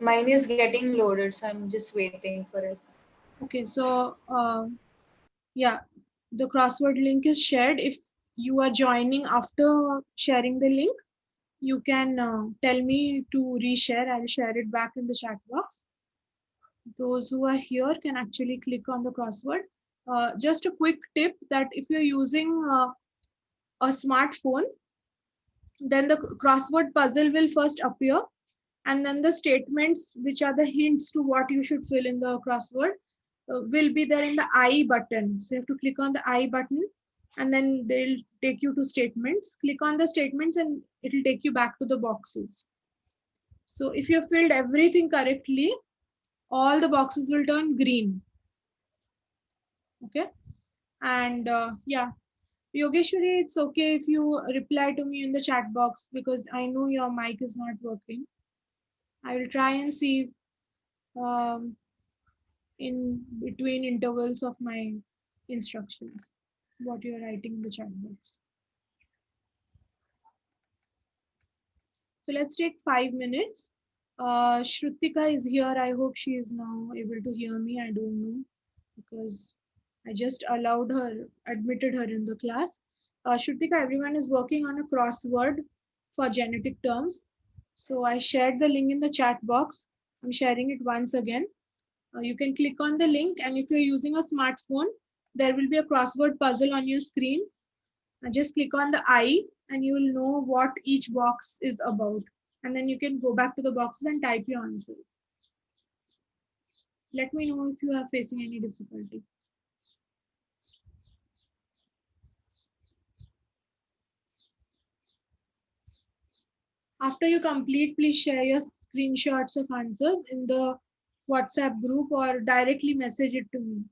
Mine is getting loaded, so I'm just waiting for it. Okay, so yeah, the crossword link is shared. If you are joining after sharing the link, you can tell me to reshare. I'll share it back in the chat box. Those who are here can actually click on the crossword. Just a quick tip that if you're using a smartphone, then the crossword puzzle will first appear, and then the statements, which are the hints to what you should fill in the crossword, will be there in the I button. So you have to click on the I button, and then they'll take you to statements. Click on the statements and it'll take you back to the boxes. So if you filled everything correctly, all the boxes will turn green. Okay. And yeah, Yogeshwari, it's okay if you reply to me in the chat box because I know your mic is not working. I will try and see um, in between intervals of my instructions what you're writing in the chat box. So let's take 5 minutes. Shrutika is here. I hope she is now able to hear me. I don't know because I just allowed her, admitted her in the class. Shrutika, everyone is working on a crossword for genetic terms. So I shared the link in the chat box. I'm sharing it once again. You can click on the link, and if you're using a smartphone, there will be a crossword puzzle on your screen. Just click on the I, and you will know what each box is about. And then you can go back to the boxes and type your answers. Let me know if you are facing any difficulty. After you complete, please share your screenshots of answers in the WhatsApp group or directly message it to me.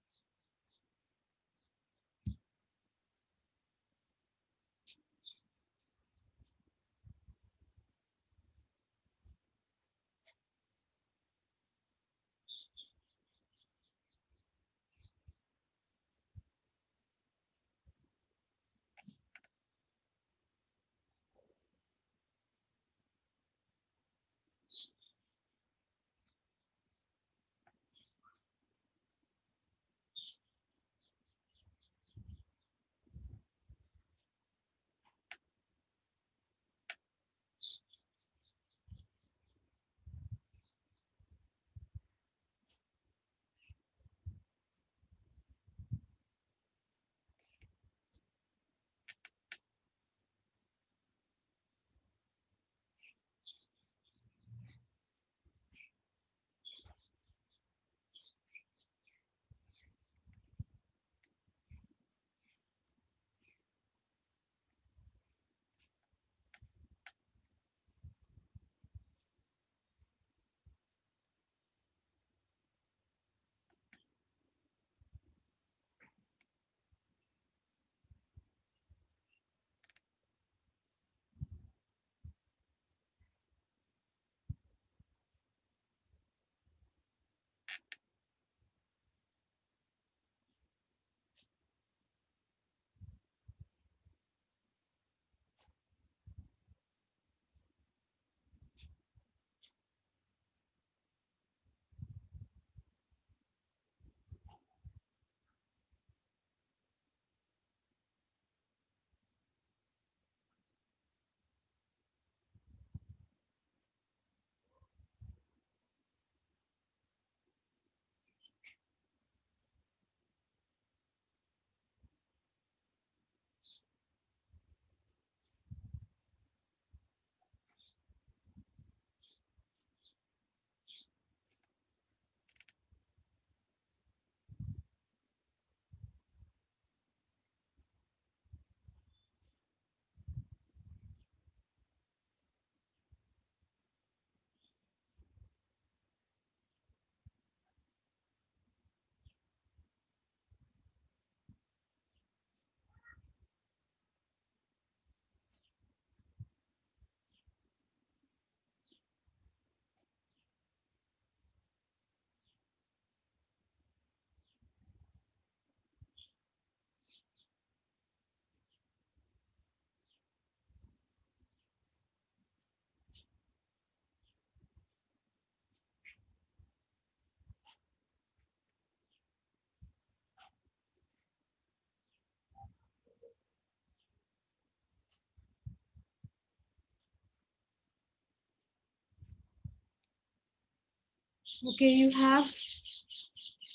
Okay, you have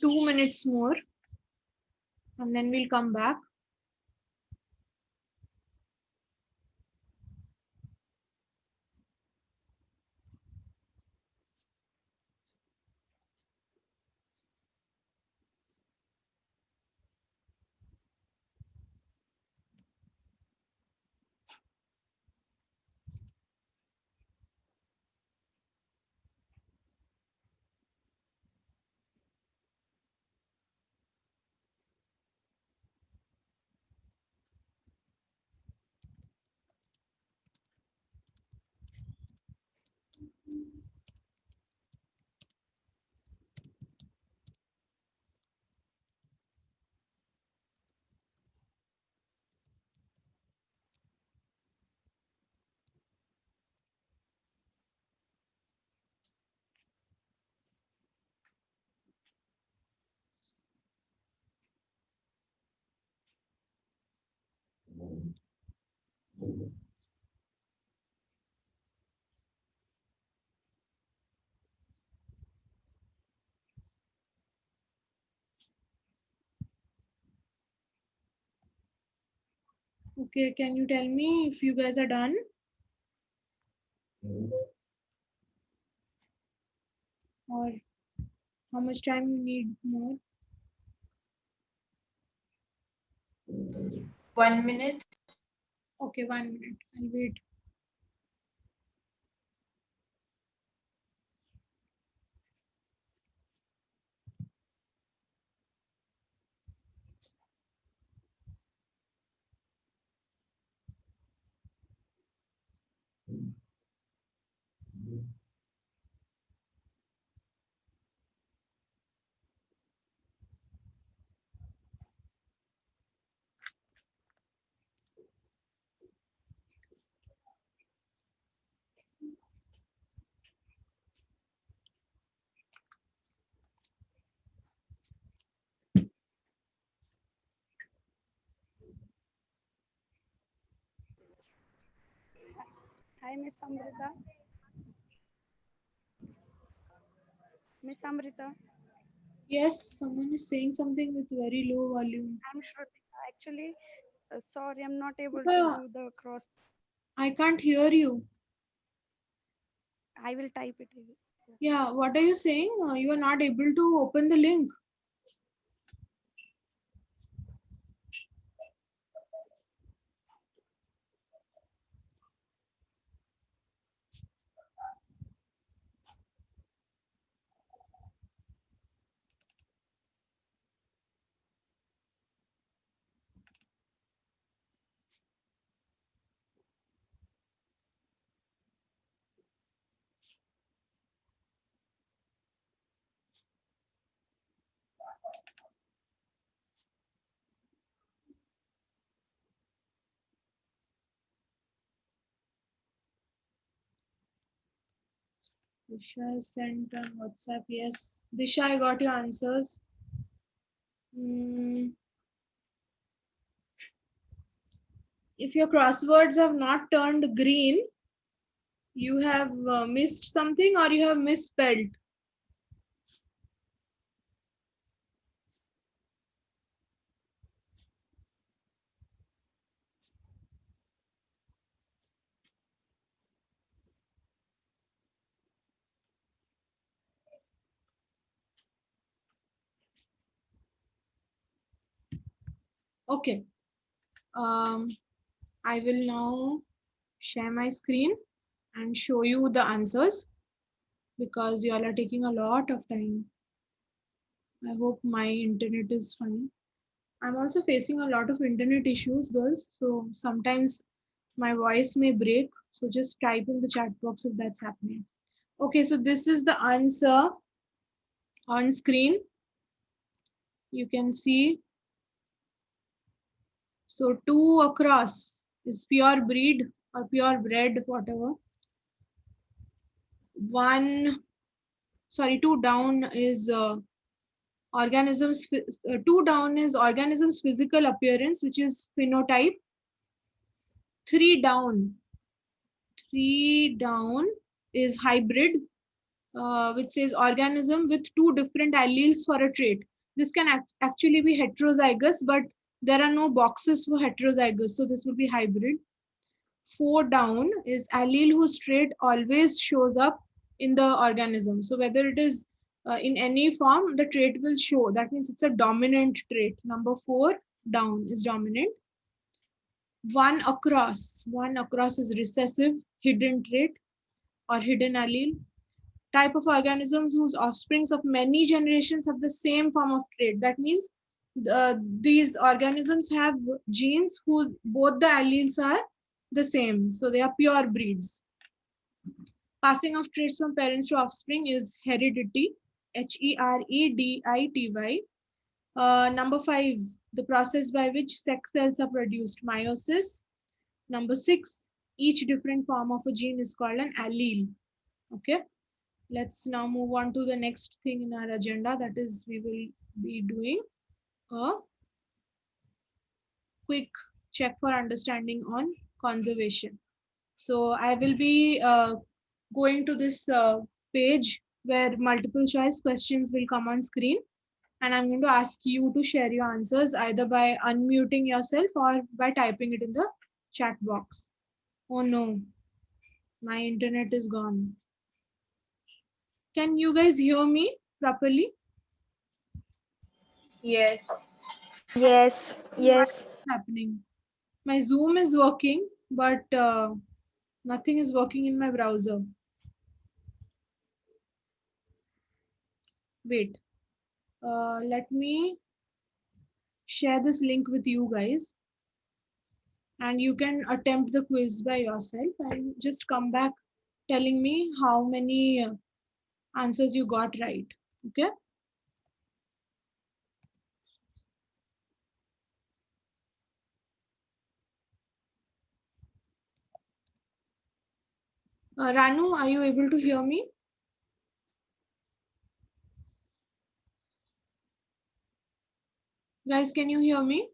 2 minutes more and then we'll come back. Okay, can you tell me if you guys are done? Or how much time you need more? 1 minute. Okay, 1 minute. I'll wait. Hi, Miss Amrita. Miss Amrita, Yes, someone is saying something with very low volume. I'm Shrutika. Actually, sorry, I'm not able to Shrutika, do the cross. I can't hear you. I will type it. Just Yeah, what are you saying? You are not able to open the link. Disha is sent on WhatsApp. Yes. Disha, I got your answers. Hmm. If your crosswords have not turned green, you have missed something or you have misspelled. Okay. I will now share my screen and show you the answers because you all are taking a lot of time. I hope my internet is fine. I'm also facing a lot of internet issues, girls. So sometimes my voice may break. So just type in the chat box if that's happening. Okay, so this is the answer on screen. You can see. So 2 across is pure breed or pure bred, whatever. 2 down is organisms. 2 down is organisms physical appearance, which is phenotype. 3 down is hybrid. which says organism with two different alleles for a trait. This can actually be heterozygous, but there are no boxes for heterozygous, so this will be hybrid. 4 down is allele whose trait always shows up in the organism. So whether it is in any form, the trait will show. That means it's a dominant trait. Number 4 down is dominant. 1 across. 1 across is recessive, hidden trait or hidden allele. Type of organisms whose offsprings of many generations have the same form of trait. That means these organisms have genes whose both the alleles are the same. So they are pure breeds. Passing of traits from parents to offspring is heredity, Heredity. Number 5, the process by which sex cells are produced, meiosis. Number 6, each different form of a gene is called an allele. Okay. Let's now move on to the next thing in our agenda. That is, we will be doing a quick check for understanding on conservation. So I will be going to this page where multiple choice questions will come on screen. And I'm going to ask you to share your answers either by unmuting yourself or by typing it in the chat box. Oh no, my internet is gone. Can you guys hear me properly? Yes. Yes, yes. What's happening? My Zoom is working, but nothing is working in my browser. Wait, let me share this link with you guys. And you can attempt the quiz by yourself and just come back telling me how many answers you got right. Okay. Ranu, are you able to hear me? Guys, can you hear me?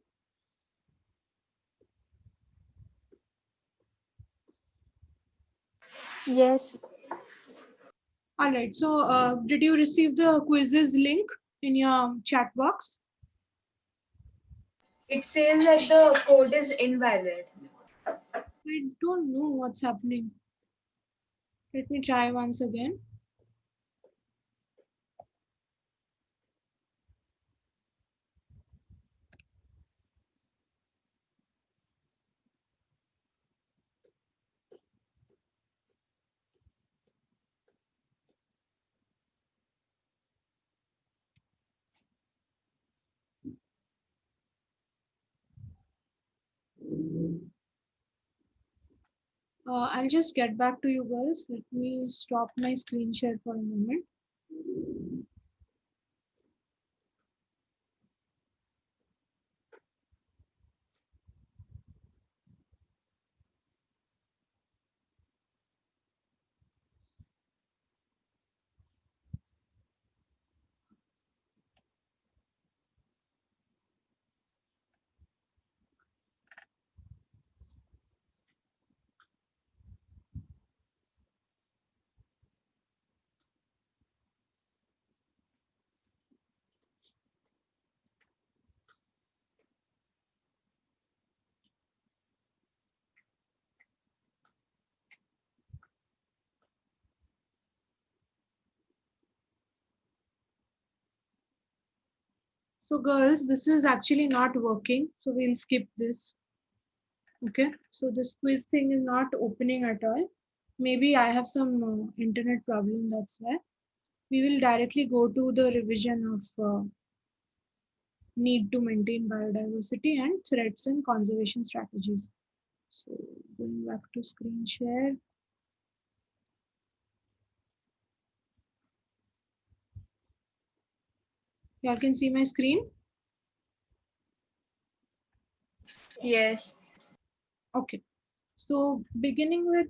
Yes. All right. So did you receive the quizzes link in your chat box? It says that the code is invalid. I don't know what's happening. Let me try once again. I'll just get back to you guys. Let me stop my screen share for a moment. So girls, this is actually not working. So we'll skip this. Okay. So this quiz thing is not opening at all. Maybe I have some internet problem. That's why. We will directly go to the revision of need to maintain biodiversity and threats and conservation strategies. So going back to screen share. Y'all can see my screen. Yes. Okay. So beginning with,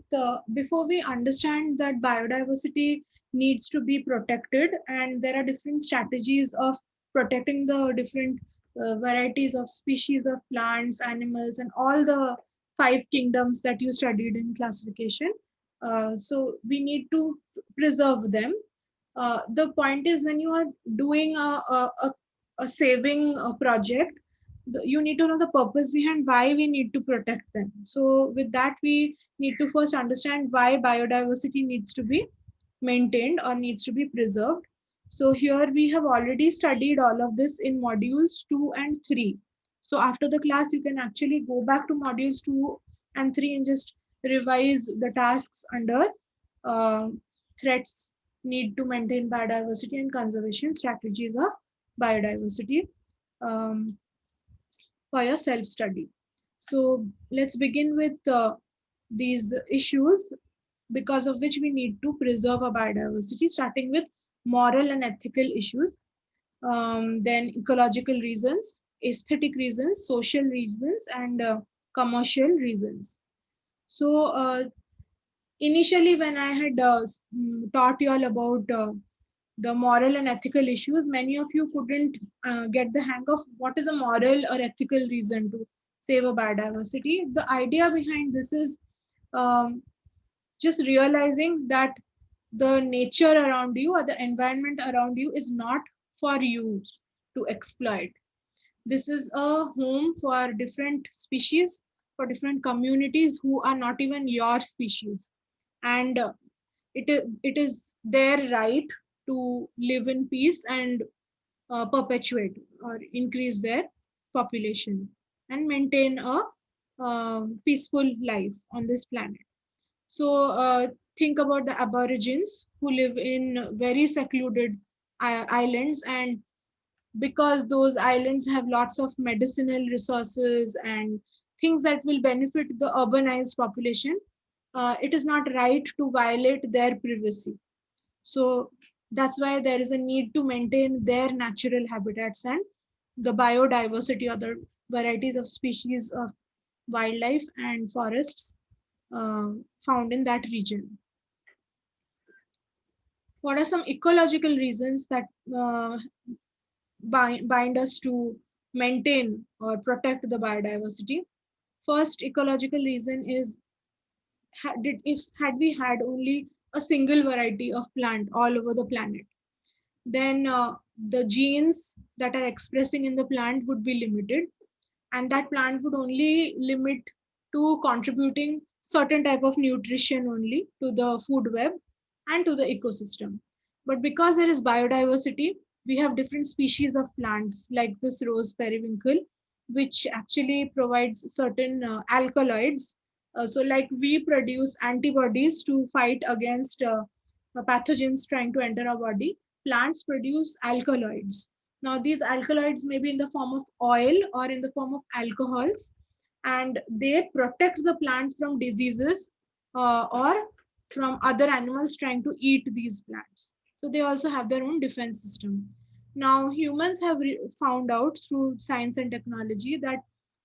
before we understand that biodiversity needs to be protected and there are different strategies of protecting the different varieties of species of plants, animals, and all the 5 kingdoms that you studied in classification. So we need to preserve them. The point is, when you are doing a saving project, you need to know the purpose behind why we need to protect them. So with that, we need to first understand why biodiversity needs to be maintained or needs to be preserved. So here we have already studied all of this in modules 2 and 3. So after the class, you can actually go back to modules 2 and 3 and just revise the tasks under uh, threats, need to maintain biodiversity, and conservation strategies of biodiversity um, for your self-study. So let's begin with these issues because of which we need to preserve our biodiversity, starting with moral and ethical issues, then ecological reasons, aesthetic reasons, social reasons, and commercial reasons. So initially, when I had taught you all about the moral and ethical issues, many of you couldn't get the hang of what is a moral or ethical reason to save a biodiversity. The idea behind this is um, just realizing that the nature around you or the environment around you is not for you to exploit. This is a home for different species, for different communities who are not even your species. And it is their right to live in peace and perpetuate or increase their population and maintain a peaceful life on this planet. So think about the Aborigines who live in very secluded islands, and because those islands have lots of medicinal resources and things that will benefit the urbanized population, it is not right to violate their privacy. So that's why there is a need to maintain their natural habitats and the biodiversity or the varieties of species of wildlife and forests found in that region. What are some ecological reasons that bind us to maintain or protect the biodiversity? First ecological reason is, had we had only a single variety of plant all over the planet, then the genes that are expressing in the plant would be limited, and that plant would only limit to contributing certain type of nutrition only to the food web and to the ecosystem. But because there is biodiversity, we have different species of plants like this rose periwinkle, which actually provides certain alkaloids. So like we produce antibodies to fight against pathogens trying to enter our body, plants produce alkaloids. Now, these alkaloids may be in the form of oil or in the form of alcohols, and they protect the plant from diseases or from other animals trying to eat these plants. So they also have their own defense system. Now, humans have found out through science and technology that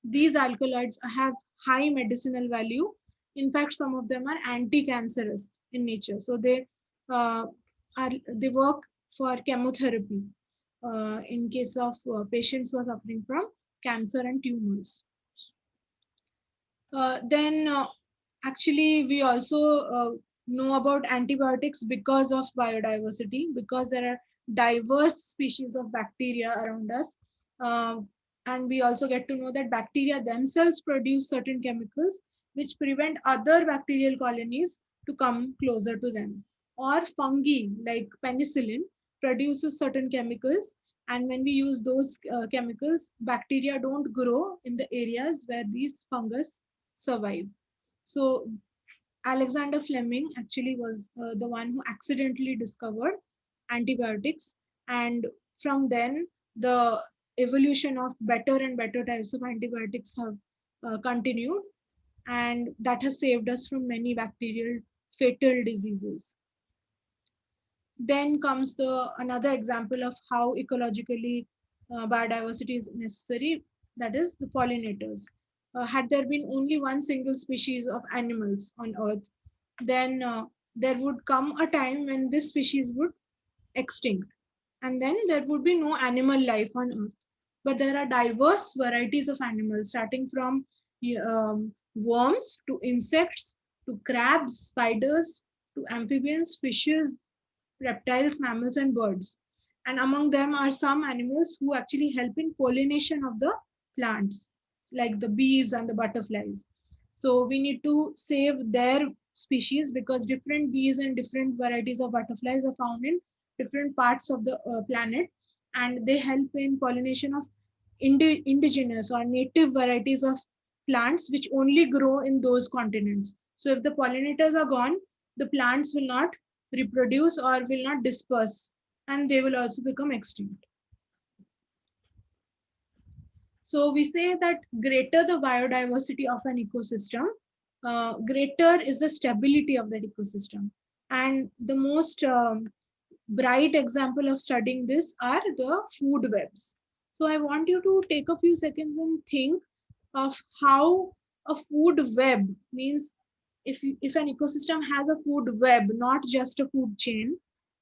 these alkaloids have high medicinal value. In fact, some of them are anti-cancerous in nature. So uh, they work for chemotherapy in case of patients who are suffering from cancer and tumors. Then actually we also know about antibiotics because of biodiversity, because there are diverse species of bacteria around us. And we also get to know that bacteria themselves produce certain chemicals which prevent other bacterial colonies to come closer to them. Or fungi like penicillin produces certain chemicals, and when we use those chemicals, bacteria don't grow in the areas where these fungus survive. So Alexander Fleming actually was the one who accidentally discovered antibiotics, and from then the evolution of better and better types of antibiotics have continued, and that has saved us from many bacterial fatal diseases. Then comes the another example of how ecologically biodiversity is necessary, that is the pollinators. Had there been only one single species of animals on earth, then there would come a time when this species would extinct, and then there would be no animal life on earth. But there are diverse varieties of animals, starting from worms to insects to crabs, spiders to amphibians, fishes, reptiles, mammals, and birds. And among them are some animals who actually help in pollination of the plants, like the bees and the butterflies. So we need to save their species because different bees and different varieties of butterflies are found in different parts of the planet, and they help in pollination of indigenous or native varieties of plants which only grow in those continents. So if the pollinators are gone, the plants will not reproduce or will not disperse, and they will also become extinct. So we say that greater the biodiversity of an ecosystem, greater is the stability of that ecosystem. And the most bright example of studying this are the food webs. So I want you to take a few seconds and think of how a food web means. If an ecosystem has a food web, not just a food chain,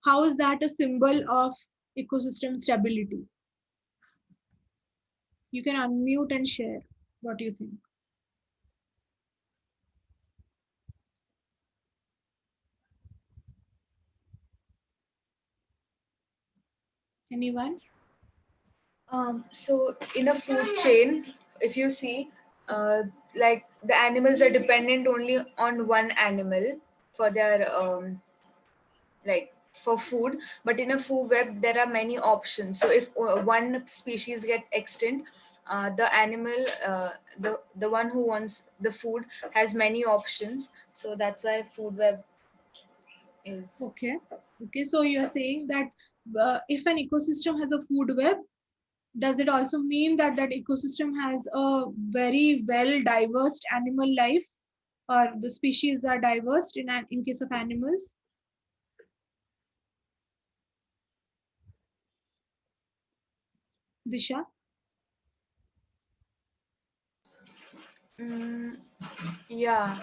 how is that a symbol of ecosystem stability? You can unmute and share what you think. Anyone? So in a food chain, if you see, like the animals are dependent only on one animal for their like for food, but in a food web there are many options. So if one species get extinct, the animal, the one who wants the food has many options. So that's why food web is. Okay. Okay. So you're saying that if an ecosystem has a food web, does it also mean that that ecosystem has a very well diverse animal life, or the species are diverse in case of animals? Disha? Mm, yeah,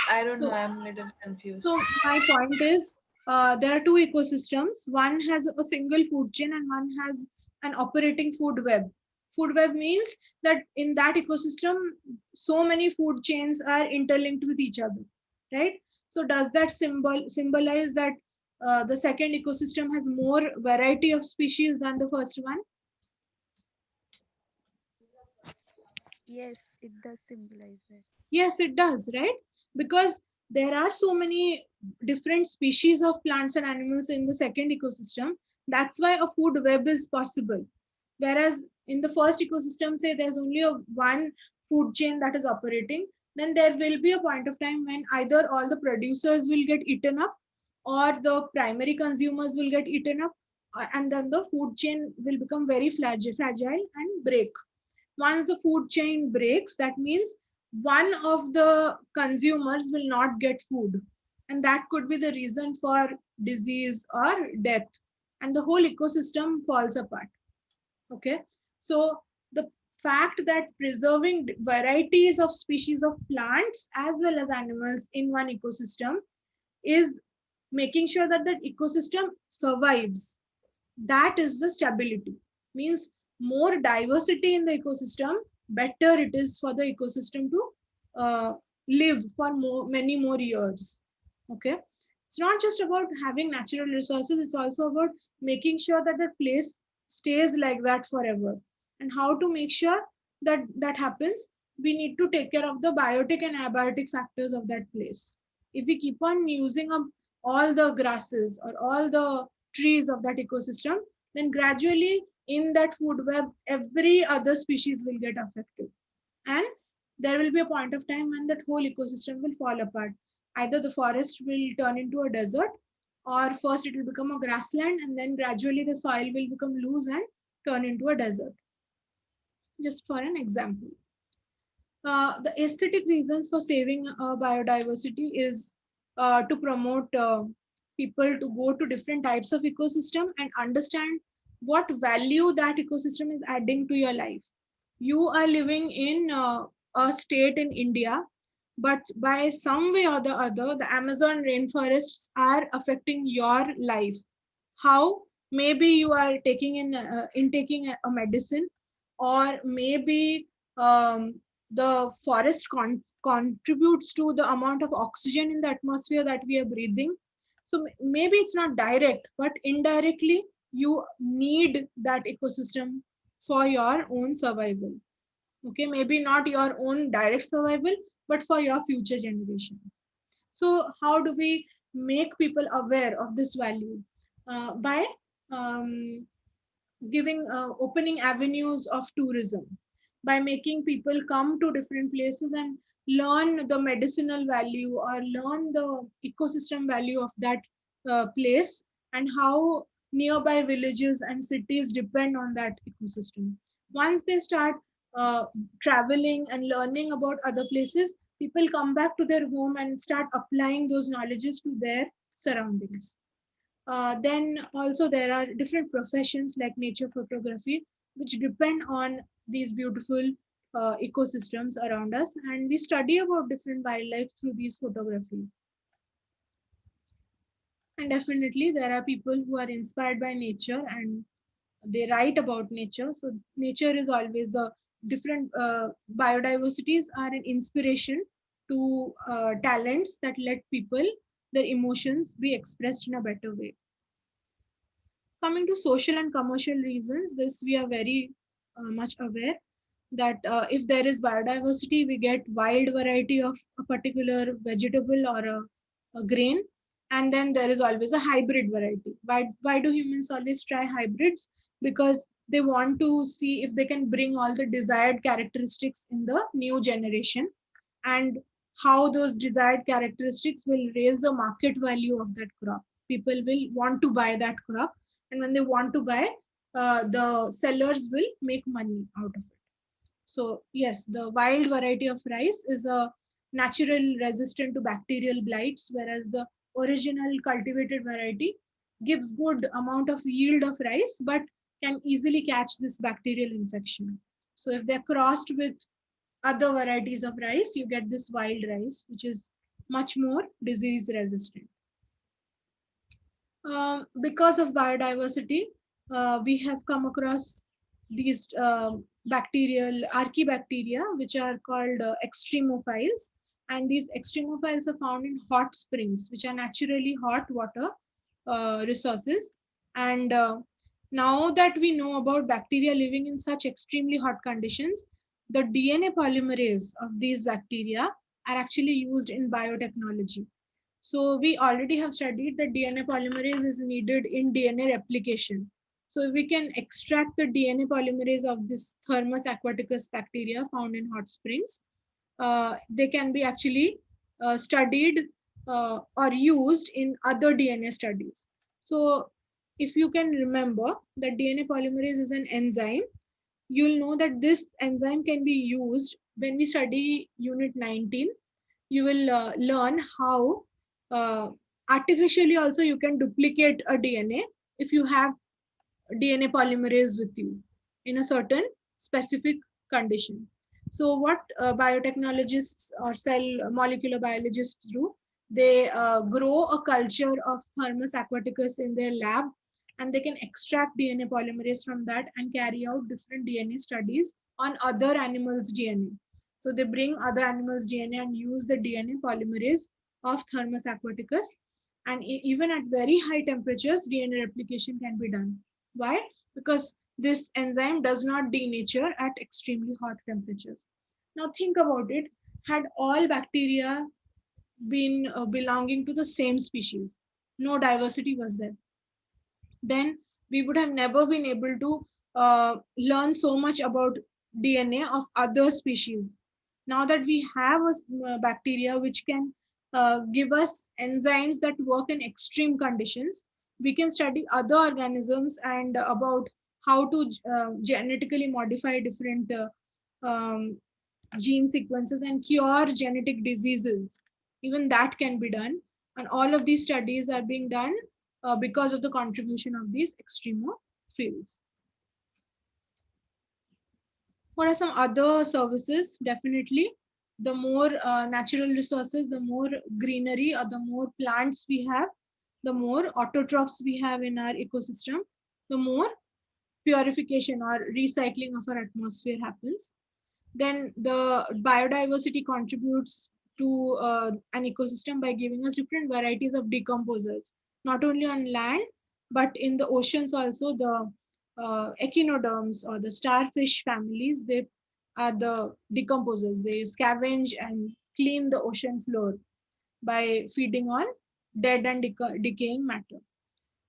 I don't know. So, I'm a little confused. so my point is, there are two ecosystems. One has a single food chain and one has an operating food web. Food web means that in that ecosystem, so many food chains are interlinked with each other, right? So does that symbolize that the second ecosystem has more variety of species than the first one? Yes, it does symbolize that. Yes, it does, right? Because there are so many different species of plants and animals in the second ecosystem. That's why a food web is possible. Whereas in the first ecosystem, say there's only one food chain that is operating, then there will be a point of time when either all the producers will get eaten up or the primary consumers will get eaten up, and then the food chain will become very fragile and break. Once the food chain breaks, that means one of the consumers will not get food, and that could be the reason for disease or death, and the whole ecosystem falls apart. Okay, so the fact that preserving varieties of species of plants as well as animals in one ecosystem is making sure that that ecosystem survives. That is the stability. Means more diversity in the ecosystem, better it is for the ecosystem to live for many more years. Okay, it's not just about having natural resources, it's also about making sure that the place stays like that forever. And how to make sure that that happens, we need to take care of the biotic and abiotic factors of that place. If we keep on using up all the grasses or all the trees of that ecosystem, then gradually in that food web, every other species will get affected. And there will be a point of time when that whole ecosystem will fall apart. Either the forest will turn into a desert, or first it will become a grassland, and then gradually the soil will become loose and turn into a desert. Just for an example. The aesthetic reasons for saving biodiversity is to promote people to go to different types of ecosystem and understand what value that ecosystem is adding to your life. You are living in a state in India, but by some way or the other, the Amazon rainforests are affecting your life. How? Maybe you are taking intaking a medicine, or maybe the forest contributes to the amount of oxygen in the atmosphere that we are breathing. So maybe it's not direct, but indirectly you need that ecosystem for your own survival. Okay, maybe not your own direct survival, but for your future generations. So how do we make people aware of this value? By um, giving opening avenues of tourism, by making people come to different places and learn the medicinal value or learn the ecosystem value of that place, and how nearby villages and cities depend on that ecosystem. Once they start uh, traveling and learning about other places, people come back to their home and start applying those knowledges to their surroundings. Then also there are different professions like nature photography, which depend on these beautiful ecosystems around us, and we study about different wildlife through these photography. And definitely there are people who are inspired by nature and they write about nature. So nature is always the different biodiversities are an inspiration to talents that let people, their emotions be expressed in a better way. Coming to social and commercial reasons, this we are very much aware that if there is biodiversity, we get wild variety of a particular vegetable or a grain, and then there is always a hybrid variety. Why do humans always try hybrids? Because they want to see if they can bring all the desired characteristics in the new generation, and how those desired characteristics will raise the market value of that crop. People will want to buy that crop, and when they want to buy, the sellers will make money out of it. So yes, the wild variety of rice is a natural resistant to bacterial blights, whereas the original cultivated variety gives good amount of yield of rice, but can easily catch this bacterial infection. So if they're crossed with other varieties of rice, you get this wild rice, which is much more disease resistant. Because of biodiversity, we have come across these bacterial archaebacteria, which are called extremophiles. And these extremophiles are found in hot springs, which are naturally hot water resources. And now that we know about bacteria living in such extremely hot conditions, the DNA polymerase of these bacteria are actually used in biotechnology. So we already have studied that DNA polymerase is needed in DNA replication. So if we can extract the DNA polymerase of this Thermus aquaticus bacteria found in hot springs, they can be actually studied or used in other DNA studies. So if you can remember that DNA polymerase is an enzyme, you'll know that this enzyme can be used when we study unit 19. You will learn how artificially also you can duplicate a DNA if you have DNA polymerase with you in a certain specific condition. So what biotechnologists or cell molecular biologists do, they grow a culture of Thermus aquaticus in their lab, and they can extract DNA polymerase from that and carry out different DNA studies on other animals' DNA. So they bring other animals' DNA and use the DNA polymerase of Thermus aquaticus. And even at very high temperatures, DNA replication can be done. Why? Because this enzyme does not denature at extremely hot temperatures. Now think about it. Had all bacteria been belonging to the same species, no diversity was there, then we would have never been able to learn so much about DNA of other species. Now that we have a bacteria which can give us enzymes that work in extreme conditions, we can study other organisms and about how to genetically modify different gene sequences and cure genetic diseases. Even that can be done. And all of these studies are being done because of the contribution of these extremophiles. What are some other services? Definitely, the more natural resources, the more greenery or the more plants we have, the more autotrophs we have in our ecosystem, the more purification or recycling of our atmosphere happens. Then the biodiversity contributes to an ecosystem by giving us different varieties of decomposers, not only on land, but in the oceans also. The echinoderms or the starfish families, they are the decomposers. They scavenge and clean the ocean floor by feeding on dead and decaying matter.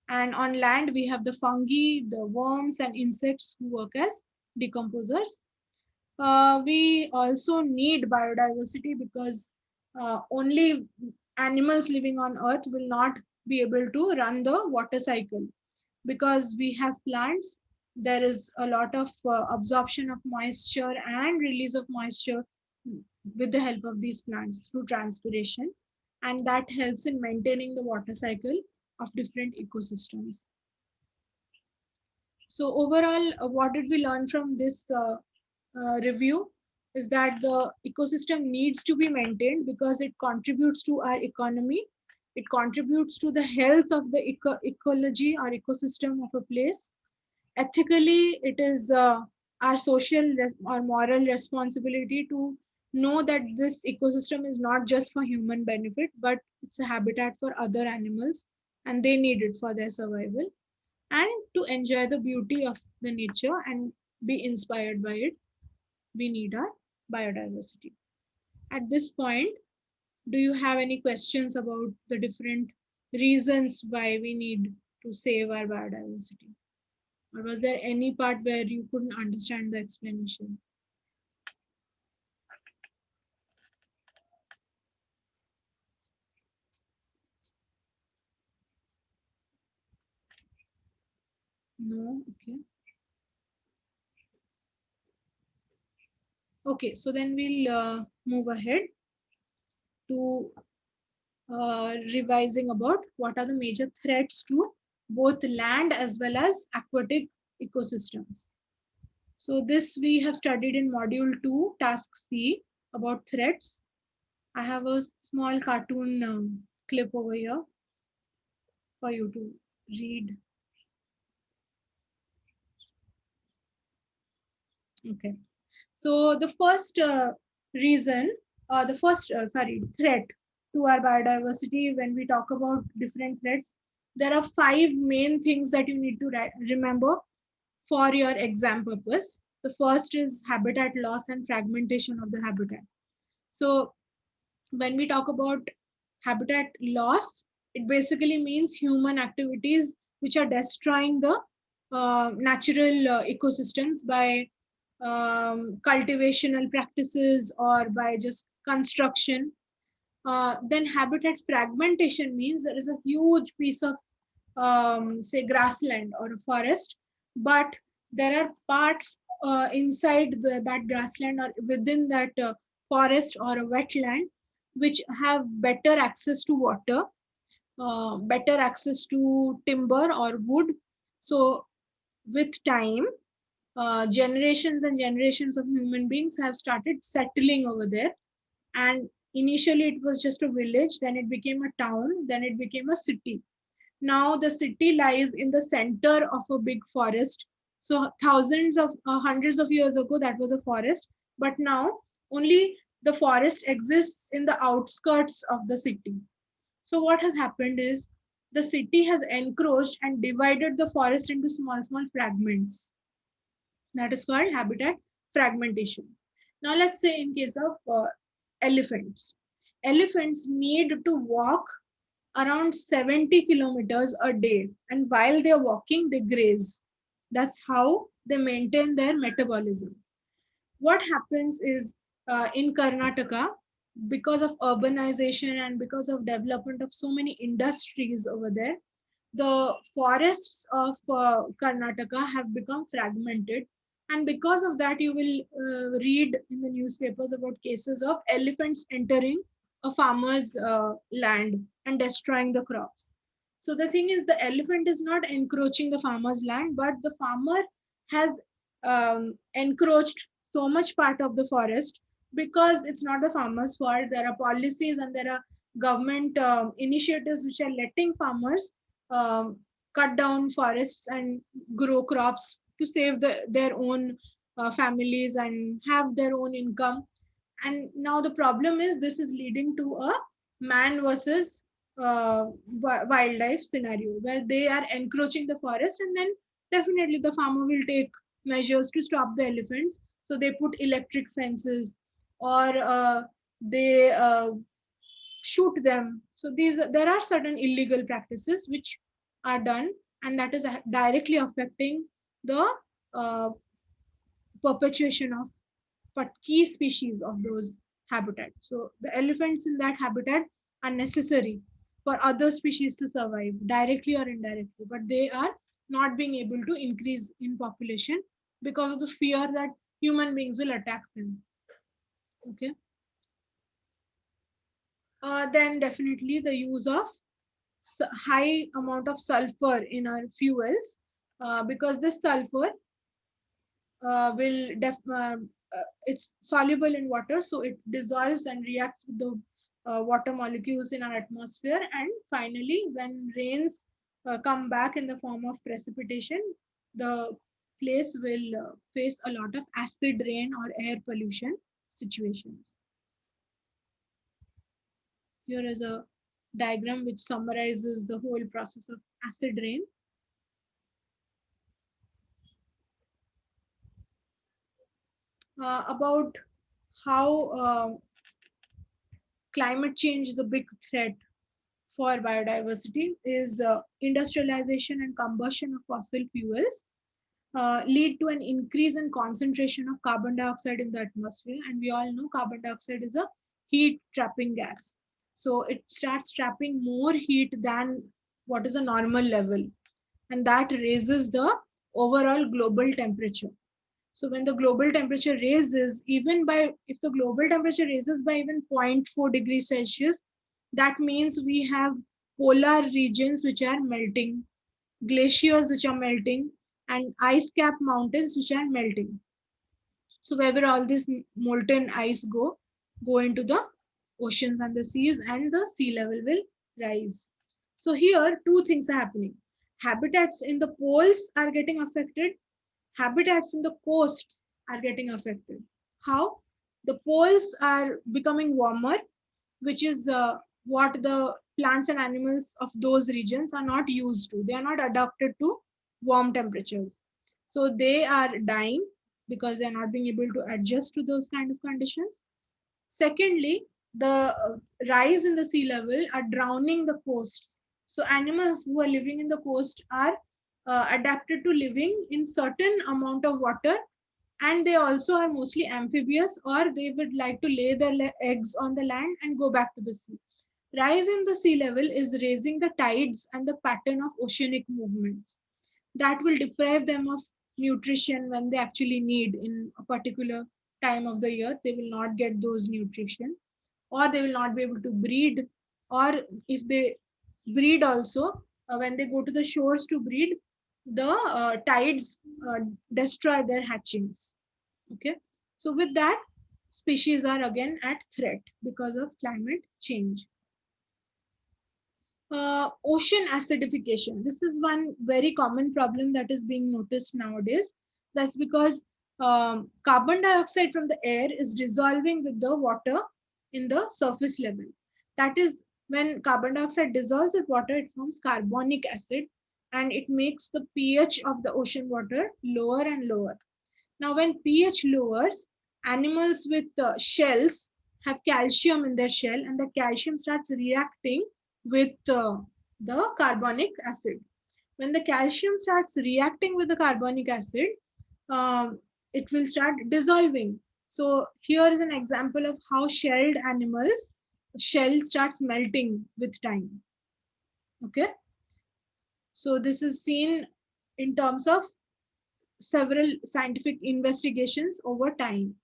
And on land, we have the fungi, the worms, and insects who work as decomposers. We also need biodiversity because only animals living on earth will not be able to run the water cycle. Because we have plants, there is a lot of absorption of moisture and release of moisture with the help of these plants through transpiration, and that helps in maintaining the water cycle of different ecosystems. So overall, what did we learn from this review is that the ecosystem needs to be maintained because it contributes to our economy. It contributes to the health of the ecology or ecosystem of a place. Ethically, it is our social or moral responsibility to know that this ecosystem is not just for human benefit, but it's a habitat for other animals and they need it for their survival, and to enjoy the beauty of the nature and be inspired by it, we need our biodiversity. At this point, do you have any questions about the different reasons why we need to save our biodiversity? Or was there any part where you couldn't understand the explanation? No? Okay. Okay, so then we'll move ahead to revising about what are the major threats to both land as well as aquatic ecosystems. So this we have studied in module 2, task C, about threats. I have a small cartoon clip over here for you to read. Okay. So the first threat to our biodiversity, when we talk about different threats, there are 5 main things that you need to remember for your exam purpose. The first is habitat loss and fragmentation of the habitat. So when we talk about habitat loss, it basically means human activities which are destroying the natural ecosystems by cultivational practices or by just construction. Then habitat fragmentation means there is a huge piece of say grassland or a forest, but there are parts inside that grassland or within that forest or a wetland which have better access to water, better access to timber or wood. So with time, generations and generations of human beings have started settling over there. And initially it was just a village, then it became a town, then it became a city. Now the city lies in the center of a big forest. So thousands of hundreds of years ago, that was a forest, but now only the forest exists in the outskirts of the city. So what has happened is the city has encroached and divided the forest into small, small fragments. That is called habitat fragmentation. Now let's say in case of elephants. Elephants need to walk around 70 kilometers a day, and while they're walking, they graze. That's how they maintain their metabolism. What happens is in Karnataka, because of urbanization and because of development of so many industries over there, the forests of Karnataka have become fragmented. And because of that, you will read in the newspapers about cases of elephants entering a farmer's land and destroying the crops. So the thing is, the elephant is not encroaching the farmer's land, but the farmer has encroached so much part of the forest because it's not the farmer's fault. There are policies and there are government initiatives which are letting farmers cut down forests and grow crops to save their own families and have their own income. And now the problem is this is leading to a man versus wildlife scenario where they are encroaching the forest, and then definitely the farmer will take measures to stop the elephants. So they put electric fences, or they shoot them. So there are certain illegal practices which are done, and that is directly affecting the uh, perpetuation of but key species of those habitats. So the elephants in that habitat are necessary for other species to survive directly or indirectly, but they are not being able to increase in population because of the fear that human beings will attack them. Okay. Then definitely the use of high amount of sulfur in our fuels, because this sulfur it's soluble in water, so it dissolves and reacts with the water molecules in our atmosphere, and finally when rains come back in the form of precipitation, the place will face a lot of acid rain or air pollution situations. Here is a diagram which summarizes the whole process of acid rain. About how climate change is a big threat for biodiversity is industrialization and combustion of fossil fuels lead to an increase in concentration of carbon dioxide in the atmosphere. And we all know carbon dioxide is a heat trapping gas. So it starts trapping more heat than what is a normal level. And that raises the overall global temperature. So when the global temperature raises, if the global temperature raises by even 0.4 degrees Celsius, that means we have polar regions which are melting, glaciers which are melting, and ice cap mountains which are melting. So wherever all this molten ice go into the oceans and the seas, and the sea level will rise. So here two things are happening. Habitats in the poles are getting affected, habitats in the coasts are getting affected. How? The poles are becoming warmer, which is what the plants and animals of those regions are not used to. They are not adapted to warm temperatures. So they are dying because they are not being able to adjust to those kind of conditions. Secondly, the rise in the sea level are drowning the coasts. So animals who are living in the coast are adapted to living in certain amount of water, and they also are mostly amphibious, or they would like to lay their eggs on the land and go back to the sea. Rise in the sea level is raising the tides and the pattern of oceanic movements. That will deprive them of nutrition when they actually need in a particular time of the year. They will not get those nutrition, or they will not be able to breed, or if they breed also, when they go to the shores to breed, the tides destroy their hatchings. Okay, so with that, species are again at threat because of climate change. Ocean acidification. This is one very common problem that is being noticed nowadays. That's because carbon dioxide from the air is dissolving with the water in the surface level. That is, when carbon dioxide dissolves with water, it forms carbonic acid, and it makes the pH of the ocean water lower and lower. Now, when pH lowers, animals with shells have calcium in their shell, and the calcium starts reacting with the carbonic acid. When the calcium starts reacting with the carbonic acid, it will start dissolving. So here is an example of how shelled animals, shell starts melting with time. Okay. So this is seen in terms of several scientific investigations over time.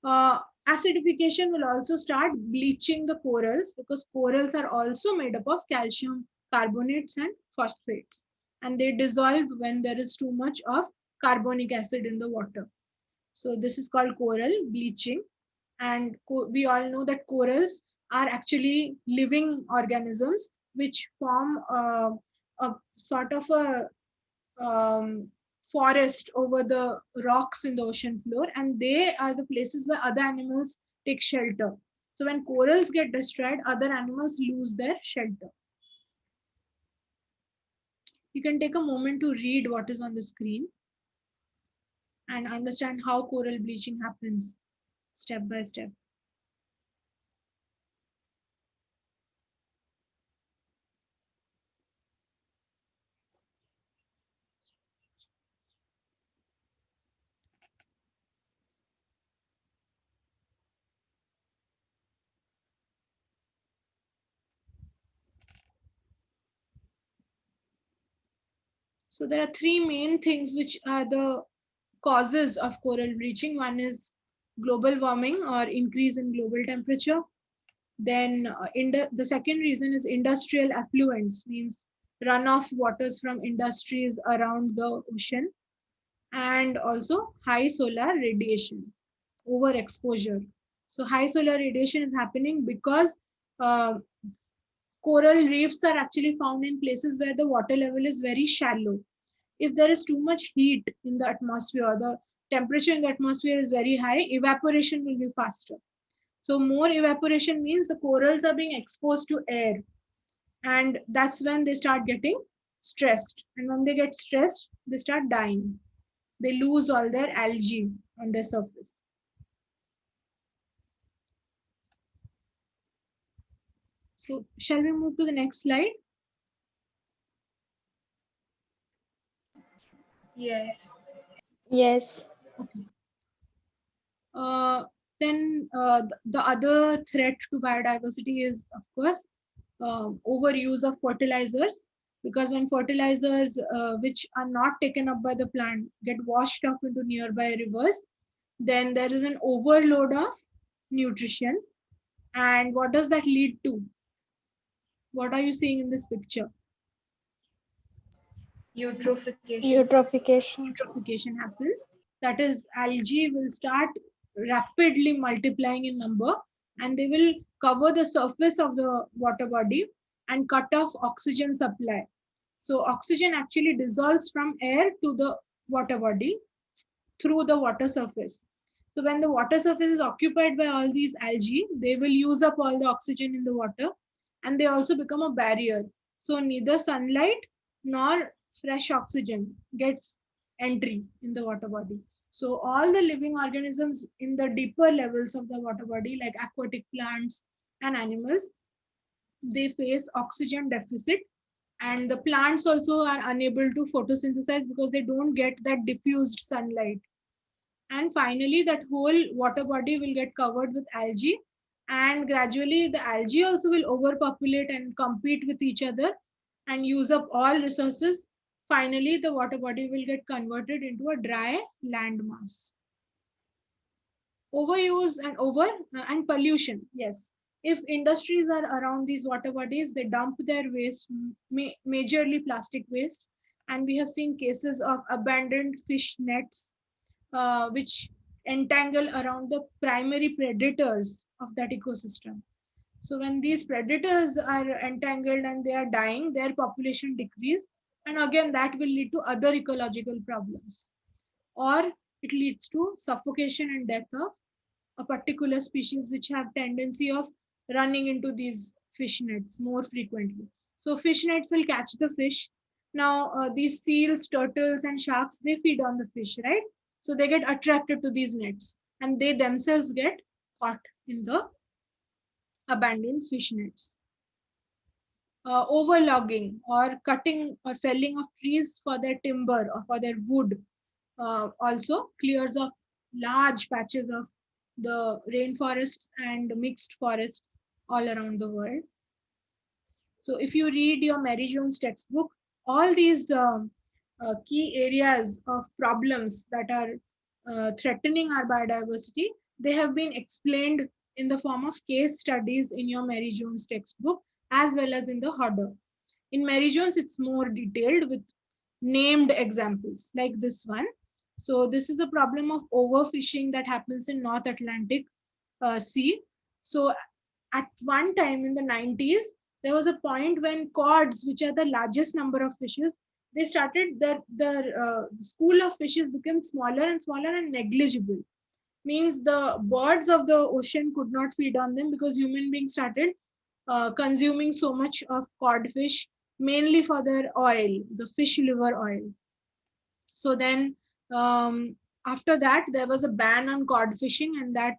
Acidification will also start bleaching the corals, because corals are also made up of calcium carbonates and phosphates, and they dissolve when there is too much of carbonic acid in the water. So this is called coral bleaching, and we all know that corals are actually living organisms which form a sort of a forest over the rocks in the ocean floor, and they are the places where other animals take shelter. So when corals get destroyed, other animals lose their shelter. You can take a moment to read what is on the screen and understand how coral bleaching happens step by step. So there are three main things which are the causes of coral bleaching. One is global warming or increase in global temperature. Then the second reason is industrial effluents, means runoff waters from industries around the ocean, and also high solar radiation, overexposure. So high solar radiation is happening because coral reefs are actually found in places where the water level is very shallow. If there is too much heat in the atmosphere, the temperature in the atmosphere is very high, evaporation will be faster. So more evaporation means the corals are being exposed to air, and that's when they start getting stressed. And when they get stressed, they start dying. They lose all their algae on their surface. So shall we move to the next slide? Yes. Yes. Okay. Then the other threat to biodiversity is, of course, overuse of fertilizers, because when fertilizers which are not taken up by the plant get washed off into nearby rivers, then there is an overload of nutrition. And what does that lead to? What are you seeing in this picture? Eutrophication. Eutrophication. Eutrophication happens. That is, algae will start rapidly multiplying in number, and they will cover the surface of the water body and cut off oxygen supply. So oxygen actually dissolves from air to the water body through the water surface. So when the water surface is occupied by all these algae, they will use up all the oxygen in the water, and they also become a barrier. So neither sunlight nor fresh oxygen gets entry in the water body. So all the living organisms in the deeper levels of the water body, like aquatic plants and animals, they face oxygen deficit, and the plants also are unable to photosynthesize because they don't get that diffused sunlight. And finally, that whole water body will get covered with algae, and gradually the algae also will overpopulate and compete with each other and use up all resources. Finally, the water body will get converted into a dry land mass. Overuse and pollution, yes. If industries are around these water bodies, they dump their waste, majorly plastic waste, and we have seen cases of abandoned fish nets which entangle around the primary predators of that ecosystem. So when these predators are entangled and they are dying, their population decrease, and again that will lead to other ecological problems, or it leads to suffocation and death of a particular species which have tendency of running into these fish nets more frequently. So fish nets will catch the fish. Now these seals, turtles, and sharks, they feed on the fish, right? So they get attracted to these nets, and they themselves get caught in the abandoned fish nets. Overlogging or cutting or felling of trees for their timber or for their wood also clears off large patches of the rainforests and mixed forests all around the world. So if you read your Mary Jones textbook, all these key areas of problems that are threatening our biodiversity, they have been explained in the form of case studies in your Mary Jones textbook as well as in the Hodder. In Mary Jones, it's more detailed with named examples like this one. So this is a problem of overfishing that happens in North Atlantic Sea. So at one time in the 90s, there was a point when cods, which are the largest number of fishes, they started that the school of fishes became smaller and smaller and negligible. Means the birds of the ocean could not feed on them because human beings started consuming so much of codfish, mainly for their oil, the fish liver oil. So then, after that, there was a ban on cod fishing, and that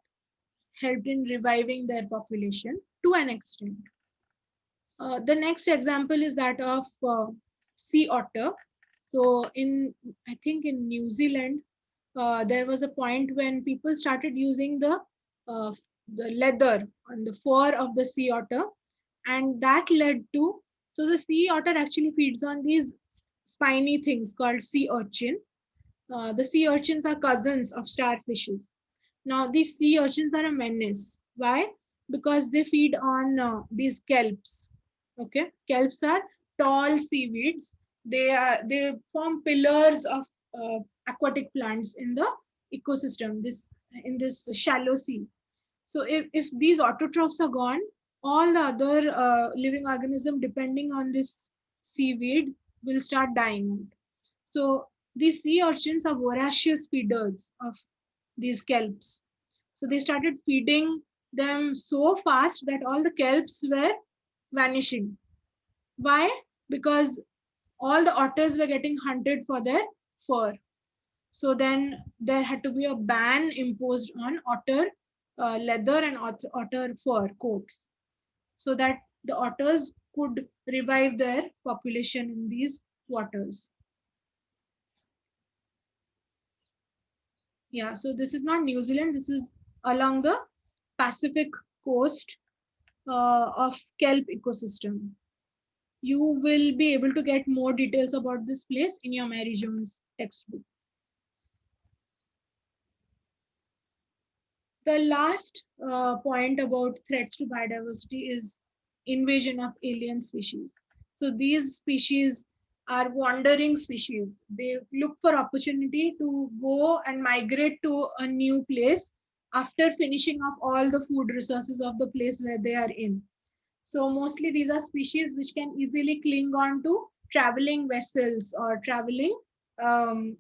helped in reviving their population to an extent. The next example is that of sea otter. So, I think in New Zealand, there was a point when people started using the leather on the fur of the sea otter, and that led to, so the sea otter actually feeds on these spiny things called sea urchin. The sea urchins are cousins of starfishes. Now, these sea urchins are a menace. Why? Because they feed on these kelps. Okay, kelps are tall seaweeds. They form pillars of aquatic plants in the ecosystem. In this shallow sea. So if these autotrophs are gone, all the other living organism depending on this seaweed will start dying out. So these sea urchins are voracious feeders of these kelps. So they started feeding them so fast that all the kelps were vanishing. Why? Because all the otters were getting hunted for their fur. So then there had to be a ban imposed on otter leather and otter fur coats, so that the otters could revive their population in these waters. Yeah, so this is not New Zealand, this is along the Pacific coast of kelp ecosystem. You will be able to get more details about this place in your Mary Jones textbook. The last point about threats to biodiversity is invasion of alien species. So these species are wandering species. They look for opportunity to go and migrate to a new place after finishing up all the food resources of the place where they are in. So mostly these are species which can easily cling on to traveling vessels or traveling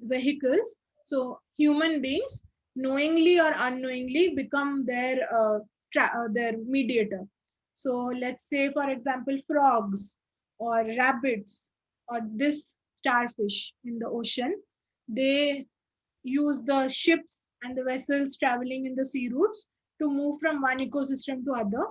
vehicles. So human beings knowingly or unknowingly become their mediator. So let's say, for example, frogs or rabbits or this starfish in the ocean, they use the ships and the vessels traveling in the sea routes to move from one ecosystem to other.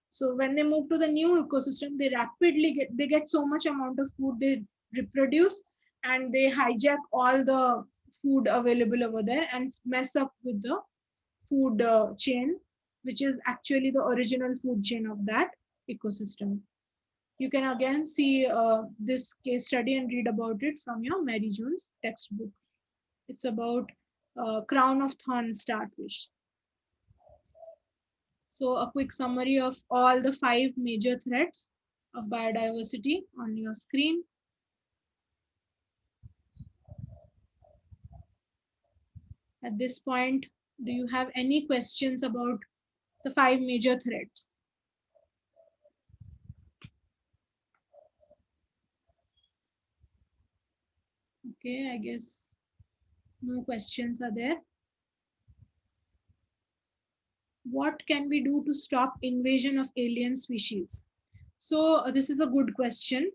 So when they move to the new ecosystem, they get so much amount of food, they reproduce, and they hijack all the food available over there and mess up with the food chain, which is actually the original food chain of that ecosystem. You can again see this case study and read about it from your Mary Jones textbook. It's about crown of thorns starfish. So a quick summary of all the 5 major threats of biodiversity on your screen. At this point, do you have any questions about the 5 major threats? Okay, I guess no questions are there. What can we do to stop invasion of alien species? So this is a good question,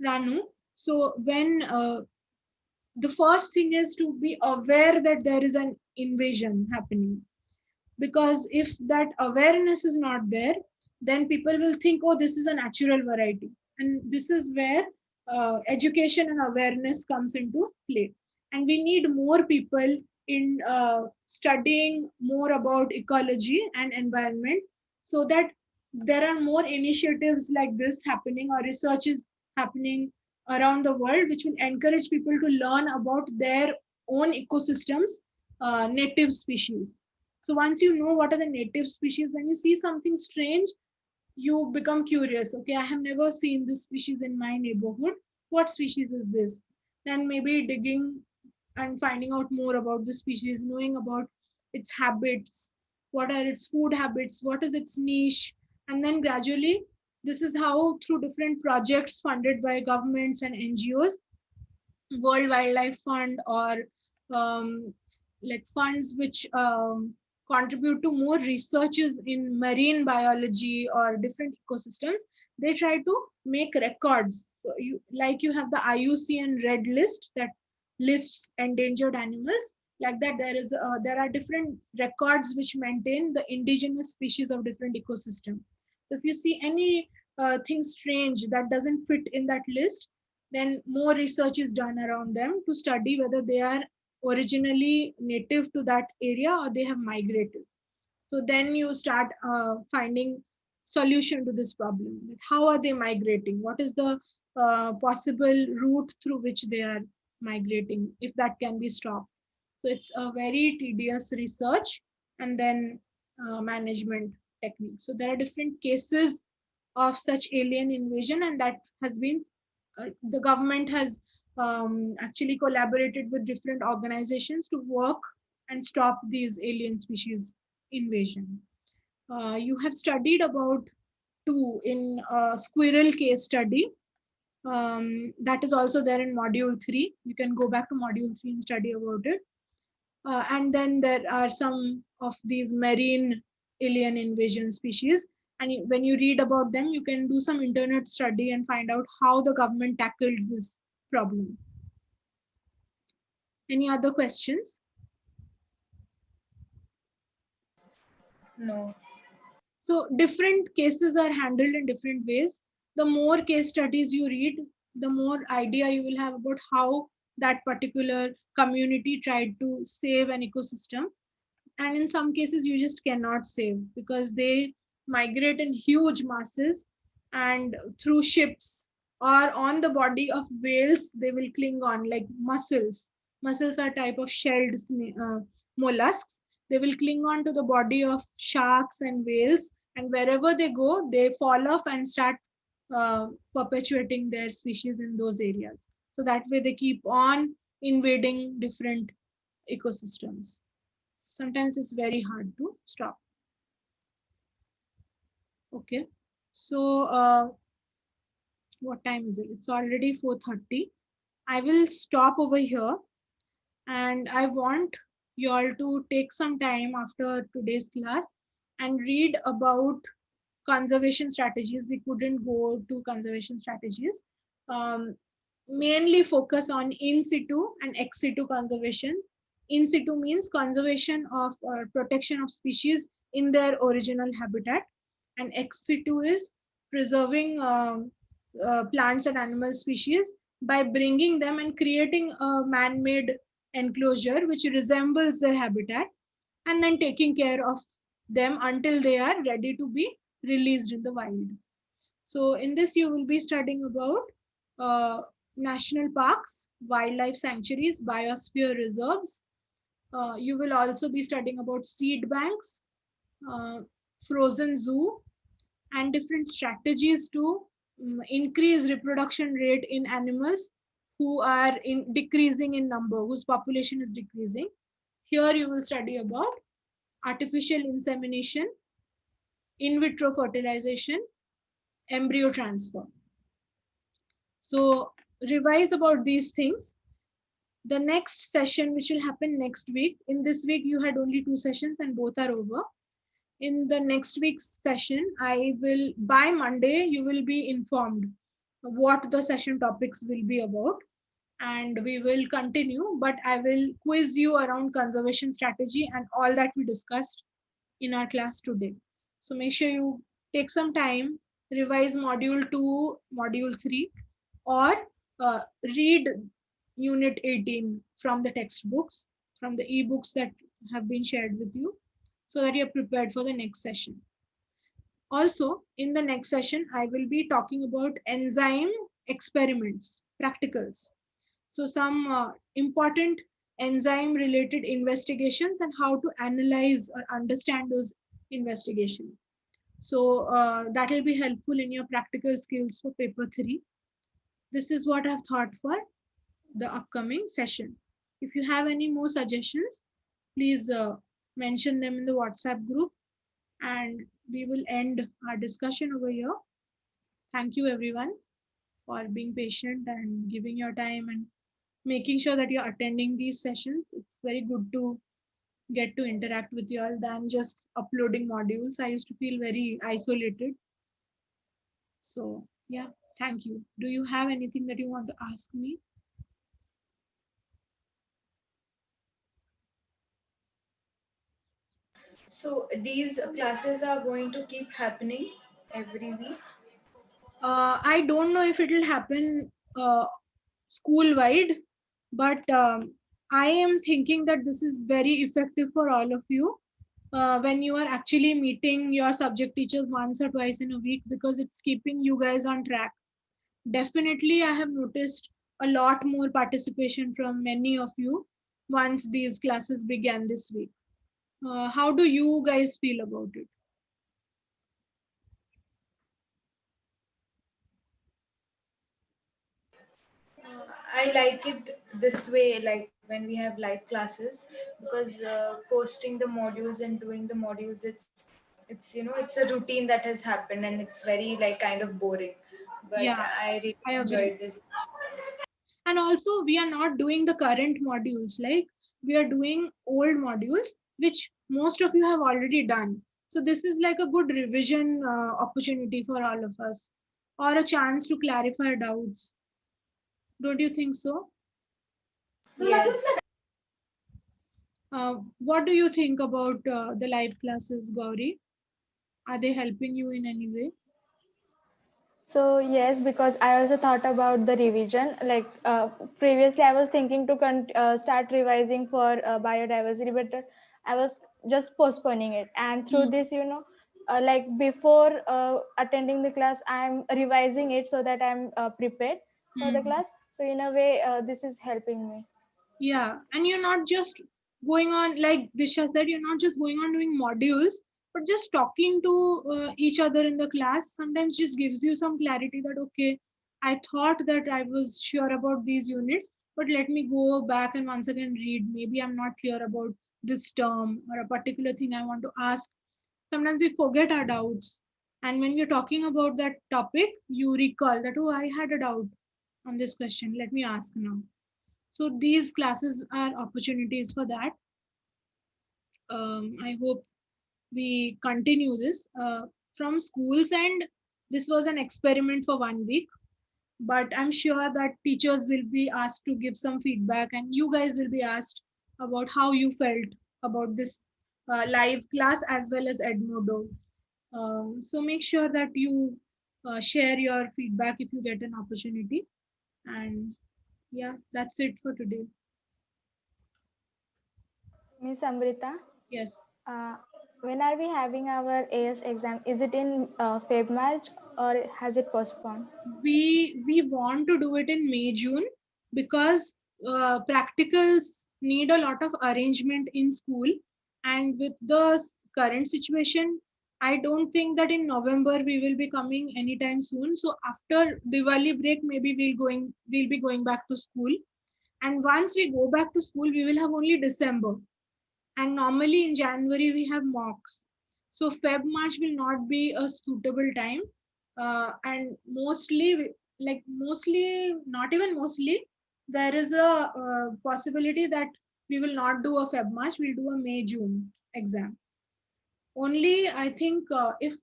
Ranu. So when the first thing is to be aware that there is an invasion happening, because if that awareness is not there, then people will think, oh, this is a natural variety, and this is where education and awareness comes into play. And we need more people in studying more about ecology and environment, so that there are more initiatives like this happening, or research is happening around the world, which will encourage people to learn about their own ecosystems, native species. So once you know what are the native species, when you see something strange, you become curious. Okay, I have never seen this species in my neighborhood. What species is this? Then maybe digging and finding out more about the species, knowing about its habits, what are its food habits, what is its niche, and then gradually, this is how through different projects funded by governments and NGOs, World Wildlife Fund or like funds which contribute to more researches in marine biology or different ecosystems, they try to make records. So like you have the IUCN Red List that lists endangered animals. Like that, there are different records which maintain the indigenous species of different ecosystem. So if you see any thing strange that doesn't fit in that list, then more research is done around them to study whether they are originally native to that area or they have migrated. So then you start finding solution to this problem. How are they migrating? What is the possible route through which they are migrating, if that can be stopped? So it's a very tedious research and then management technique. So there are different cases of such alien invasion, and that has been the government has actually collaborated with different organizations to work and stop these alien species invasion. You have studied about two in squirrel case study. That is also there in module 3. You can go back to module 3 and study about it. And then there are some of these marine alien invasion species. And when you read about them, you can do some internet study and find out how the government tackled this problem. Any other questions? No. So different cases are handled in different ways. The more case studies you read, the more idea you will have about how that particular community tried to save an ecosystem. And in some cases, you just cannot save because they migrate in huge masses, and through ships or on the body of whales, they will cling on like mussels. Mussels are type of shelled mollusks. They will cling on to the body of sharks and whales, and wherever they go, they fall off and start perpetuating their species in those areas. So that way, they keep on invading different ecosystems. Sometimes it's very hard to stop. Okay, so what time is it? It's already 4:30. I will stop over here, and I want you all to take some time after today's class and read about conservation strategies. We couldn't go to conservation strategies. Um, Mainly focus on in situ and ex situ conservation. In situ means conservation of protection of species in their original habitat, and ex situ is preserving plants and animal species by bringing them and creating a man-made enclosure which resembles their habitat, and then taking care of them until they are ready to be released in the wild. So in this, you will be studying about national parks, wildlife sanctuaries, biosphere reserves. You will also be studying about seed banks, uh, frozen zoo, and different strategies to increase reproduction rate in animals who are decreasing in number, whose population is decreasing. Here you will study about artificial insemination, in vitro fertilization, embryo transfer. So revise about these things. The next session, which will happen next week, in this week you had only 2 sessions and both are over. In the next week's session, I will, by Monday, you will be informed what the session topics will be about, and we will continue, but I will quiz you around conservation strategy and all that we discussed in our class today. So make sure you take some time, revise module 2, module 3, or read unit 18 from the textbooks, from the ebooks that have been shared with you, so that you're prepared for the next session. Also, in the next session, I will be talking about enzyme experiments, practicals. So some important enzyme related investigations and how to analyze or understand those investigations. So that will be helpful in your practical skills for paper 3. This is what I've thought for the upcoming session. If you have any more suggestions, please mention them in the WhatsApp group, and we will end our discussion over here. Thank you everyone for being patient and giving your time and making sure that you're attending these sessions. It's very good to get to interact with you all than just uploading modules. I used to feel very isolated. So yeah, thank you. Do you have anything that you want to ask me? So these classes are going to keep happening every week. I don't know if it will happen school wide, but I am thinking that this is very effective for all of you when you are actually meeting your subject teachers once or twice in a week, because it's keeping you guys on track. Definitely, I have noticed a lot more participation from many of you once these classes began this week. How do you guys feel about it? I like it this way, like when we have live classes, because posting the modules and doing the modules, it's it's a routine that has happened, and it's very like kind of boring. But Yeah, I really I agree. enjoyed this. And also, we are not doing the current modules, like we are doing old modules, which most of you have already done. So, this is like a good revision opportunity for all of us, or a chance to clarify doubts. Don't you think so? Yes. What do you think about the live classes, Gauri? Are they helping you in any way? So yes, because I also thought about the revision. Like previously, I was thinking to start revising for biodiversity, but I was just postponing it. And through Hmm. this, like before attending the class, I'm revising it so that I'm prepared for the Hmm. class. So in a way, this is helping me. Yeah, and you're not just going on, like Disha said, you're not just going on doing modules, but just talking to each other in the class sometimes just gives you some clarity that, okay, I thought that I was sure about these units, but let me go back and once again read. Maybe I'm not clear about this term or a particular thing I want to ask. Sometimes we forget our doubts. And when you're talking about that topic, you recall that, oh, I had a doubt on this question. Let me ask now. So these classes are opportunities for that. I hope we continue this. From school's end, this was an experiment for 1 week, but I'm sure that teachers will be asked to give some feedback, and you guys will be asked about how you felt about this live class as well as Edmodo. So make sure that you share your feedback if you get an opportunity. And yeah, that's it for today. Miss Amrita, Yes. uh, when are we having our AS exam? Is it in Feb March or has it postponed? We want to do it in May June, because practicals need a lot of arrangement in school, and with the current situation, I don't think that in November we will be coming anytime soon. So after Diwali break, maybe we'll be going back to school, and once we go back to school, we will have only December, and normally in January we have mocks. So Feb March will not be a suitable time, and mostly, not even mostly, there is a possibility that we will not do a Feb March. We'll do a May June exam. Only I think if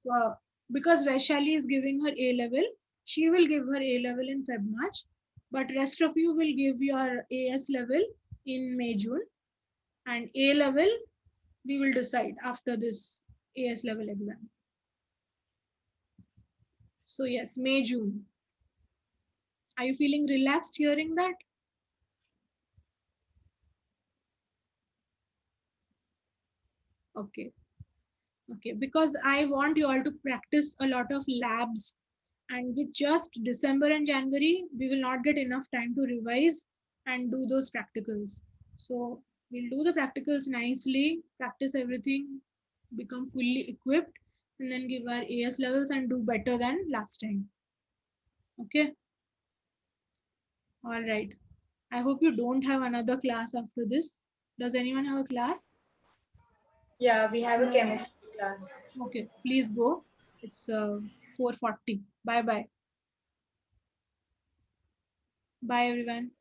because Vaishali is giving her A level, she will give her A level in Feb March, but rest of you will give your AS level in May June, and A level we will decide after this AS level exam. So yes, May, June. Are you feeling relaxed hearing that? Okay. Okay. Because I want you all to practice a lot of labs. And with just December and January, we will not get enough time to revise and do those practicals. So we'll do the practicals nicely, practice everything, become fully equipped, and then give our AS levels and do better than last time. Okay. All right. I hope you don't have another class after this. Does anyone have a class? Yeah, we have a No. chemistry class. Okay, please go. It's 4:40. Bye bye. Bye everyone.